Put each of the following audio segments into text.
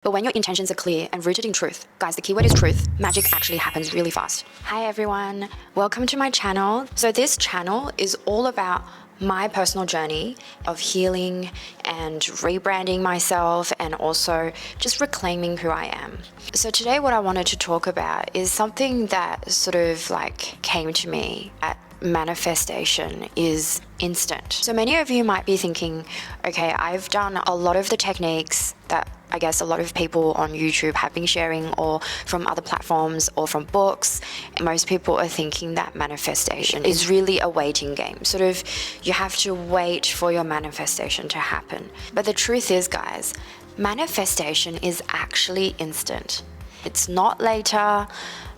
But when your intentions are clear and rooted in truth, guys, the keyword is truth, magic actually happens really fast. Hi everyone, welcome to my channel. So this channel is all about my personal journey of healing and rebranding myself and also just reclaiming who I am. So today what I wanted to talk about is something that sort of like came to me at manifestation is instant. So many of you might be thinking, okay, I've done a lot of the techniques that I guess a lot of people on YouTube have been sharing, or from other platforms or from books. And most people are thinking that manifestation is really a waiting game. Sort of, you have to wait for your manifestation to happen. But the truth is, guys, manifestation is actually instant. It's not later,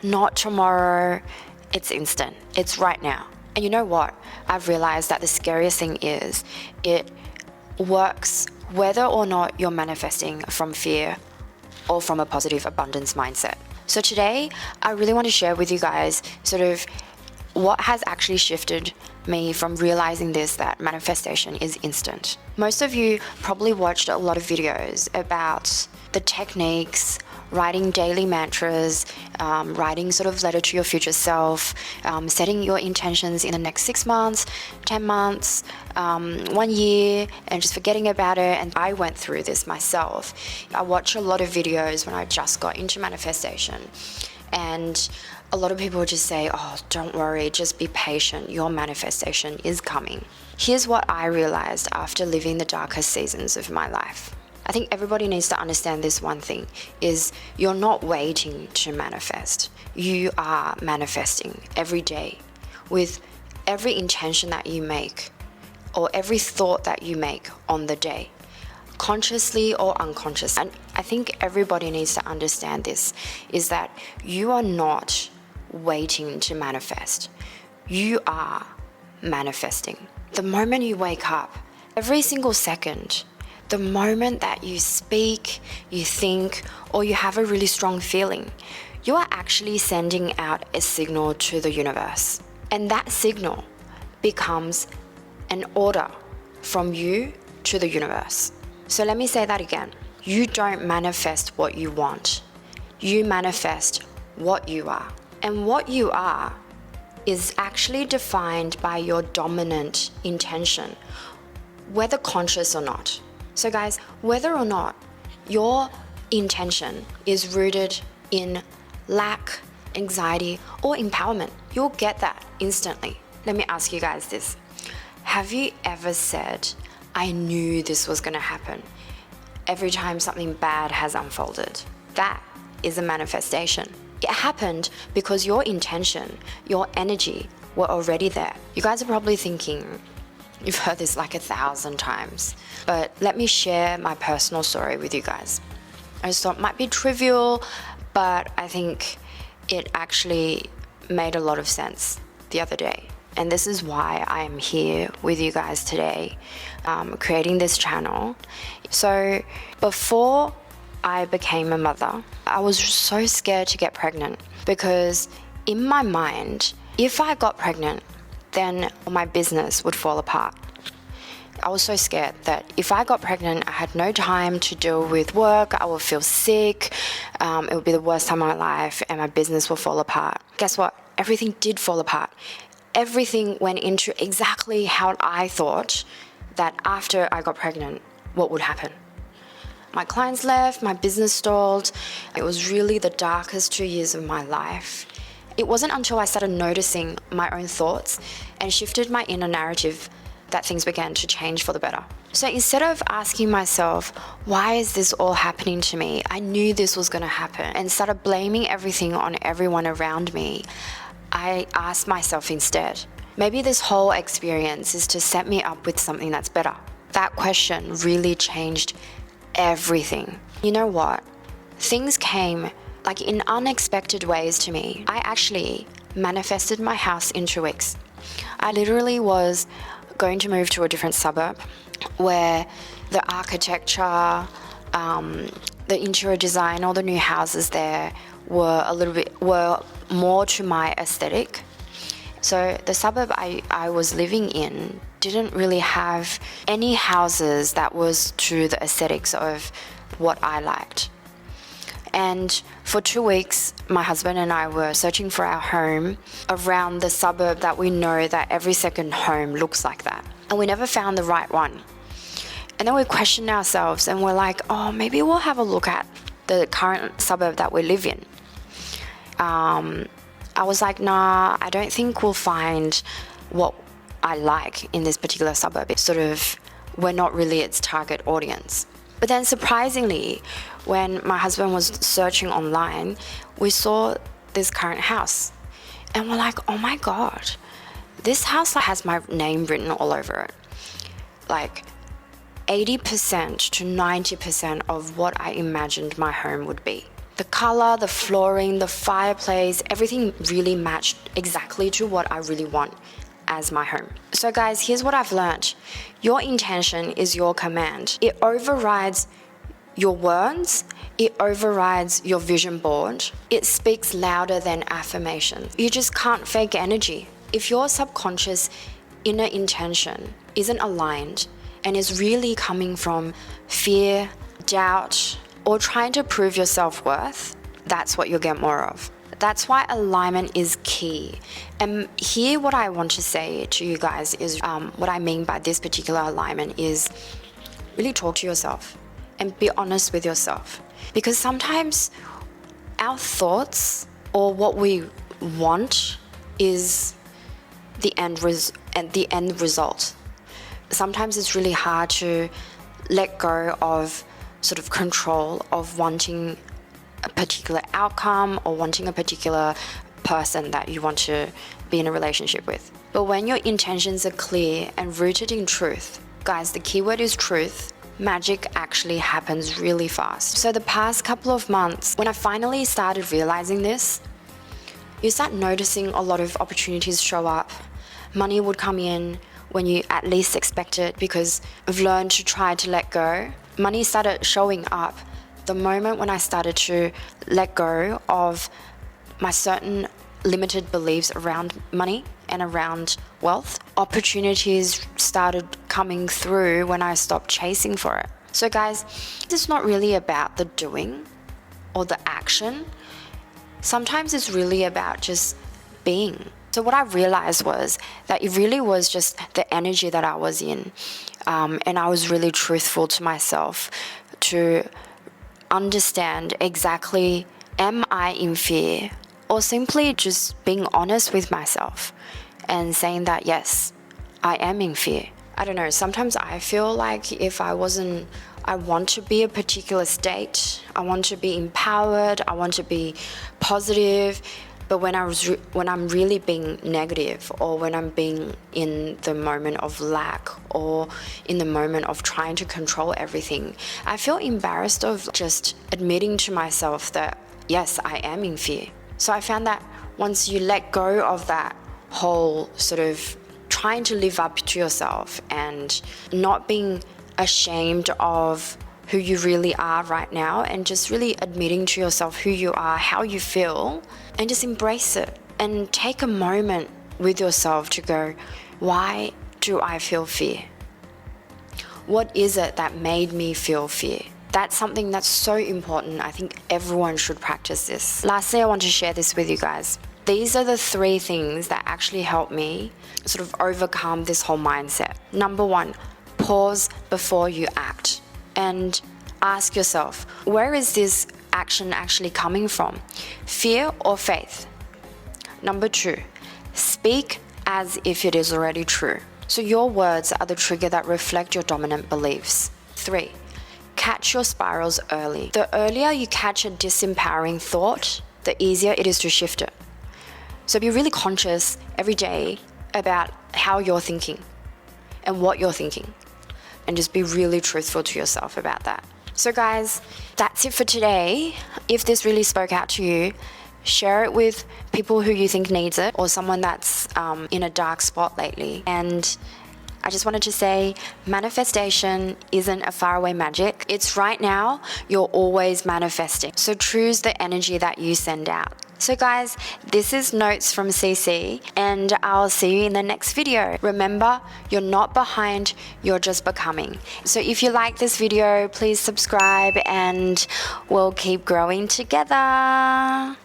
not tomorrow, it's instant. It's right now. And you know what? I've realized that the scariest thing is it works whether or not you're manifesting from fear or from a positive abundance mindset. So today, I really want to share with you guys sort of what has actually shifted me from realizing this, that manifestation is instant. Most of you probably watched a lot of videos about the techniques, writing daily mantras, writing sort of letter to your future self, setting your intentions in the next 6 months, 10 months, 1 year, and just forgetting about it. And I went through this myself. I watch a lot of videos when I just got into manifestation, and a lot of people just say, oh, don't worry, just be patient, your manifestation is coming. Here's what I realized after living the darkest seasons of my life. I think everybody needs to understand this one thing, is you're not waiting to manifest. You are manifesting every day with every intention that you make or every thought that you make on the day, consciously or unconscious. And I think everybody needs to understand this, is that you are not waiting to manifest. You are manifesting. The moment you wake up, every single second, the moment that you speak, you think, or you have a really strong feeling, you are actually sending out a signal to the universe. And that signal becomes an order from you to the universe. So let me say that again. You don't manifest what you want. You manifest what you are. And what you are is actually defined by your dominant intention, whether conscious or not. So guys, whether or not your intention is rooted in lack, anxiety, or empowerment, you'll get that instantly. Let me ask you guys this. Have you ever said, I knew this was going to happen, every time something bad has unfolded? That is a manifestation. It happened because your intention, your energy were already there. You guys are probably thinking, you've heard this like 1,000 times, but let me share my personal story with you guys. I just thought it might be trivial, but I think it actually made a lot of sense the other day. And this is why I am here with you guys today, creating this channel. So before I became a mother, I was so scared to get pregnant because in my mind, if I got pregnant, then my business would fall apart. I was so scared that if I got pregnant, I had no time to deal with work, I would feel sick, it would be the worst time of my life, and my business will fall apart. Guess what? Everything did fall apart. Everything went into exactly how I thought that after I got pregnant, what would happen. My clients left, my business stalled. It was really the darkest 2 years of my life. It wasn't until I started noticing my own thoughts and shifted my inner narrative that things began to change for the better. So instead of asking myself, why is this all happening to me? I knew this was going to happen, and started blaming everything on everyone around me, I asked myself instead, maybe this whole experience is to set me up with something that's better. That question really changed everything. You know what? Things came like in unexpected ways to me. I actually manifested my house in 2 weeks. I literally was going to move to a different suburb where the architecture, the interior design, all the new houses there were more to my aesthetic. So the suburb I was living in didn't really have any houses that was to the aesthetics of what I liked. And for 2 weeks, my husband and I were searching for our home around the suburb that we know that every second home looks like that. And we never found the right one. And then we questioned ourselves and we're like, oh, maybe we'll have a look at the current suburb that we live in. I was like, nah, I don't think we'll find what I like in this particular suburb. It's sort of, we're not really its target audience. But then surprisingly, when my husband was searching online, we saw this current house. And we're like, oh my God, this house has my name written all over it. Like 80% to 90% of what I imagined my home would be. The color, the flooring, the fireplace, everything really matched exactly to what I really want as my home. So guys, here's what I've learned. Your intention is your command. It overrides your words. It overrides your vision board. It speaks louder than affirmations. You just can't fake energy. If your subconscious inner intention isn't aligned and is really coming from fear, doubt, or trying to prove your self-worth, that's what you'll get more of. That's why alignment is key. And here what I want to say to you guys is what I mean by this particular alignment is really talk to yourself and be honest with yourself. Because sometimes our thoughts or what we want is the end result. Sometimes it's really hard to let go of sort of control of wanting a particular outcome or wanting a particular person that you want to be in a relationship with. But when your intentions are clear and rooted in truth, guys, the keyword is truth, magic actually happens really fast. So the past couple of months, when I finally started realizing this, you start noticing a lot of opportunities show up. Money would come in when you at least expect it because I've learned to try to let go. Money started showing up the moment when I started to let go of my certain limited beliefs around money and around wealth. Opportunities started coming through when I stopped chasing for it. So guys, it's not really about the doing or the action. Sometimes it's really about just being. So what I realized was that it really was just the energy that I was in. And I was really truthful to myself to understand exactly, am I in fear? Or simply just being honest with myself and saying that, yes, I am in fear. I don't know, sometimes I feel like if I want to be a particular state, I want to be empowered, I want to be positive, but when I'm really being negative, or when I'm being in the moment of lack, or in the moment of trying to control everything, I feel embarrassed of just admitting to myself that, yes, I am in fear. So I found that once you let go of that whole sort of trying to live up to yourself and not being ashamed of who you really are right now, and just really admitting to yourself who you are, how you feel, and just embrace it and take a moment with yourself to go, why do I feel fear? What is it that made me feel fear? That's something that's so important. I think everyone should practice this. Lastly, I want to share this with you guys. These are the 3 things that actually help me sort of overcome this whole mindset. Number 1, pause before you act and ask yourself, where is this action actually coming from? Fear or faith? Number 2, speak as if it is already true. So your words are the trigger that reflect your dominant beliefs. 3, catch your spirals early. The earlier you catch a disempowering thought, the easier it is to shift it. So be really conscious every day about how you're thinking and what you're thinking, and just be really truthful to yourself about that. So guys, that's it for today. If this really spoke out to you, share it with people who you think needs it, or someone that's in a dark spot lately. And I just wanted to say, manifestation isn't a faraway magic. It's right now. You're always manifesting. So choose the energy that you send out. So guys, this is notes from Xixi, and I'll see you in the next video. Remember, you're not behind, you're just becoming. So if you like this video, please subscribe and we'll keep growing together.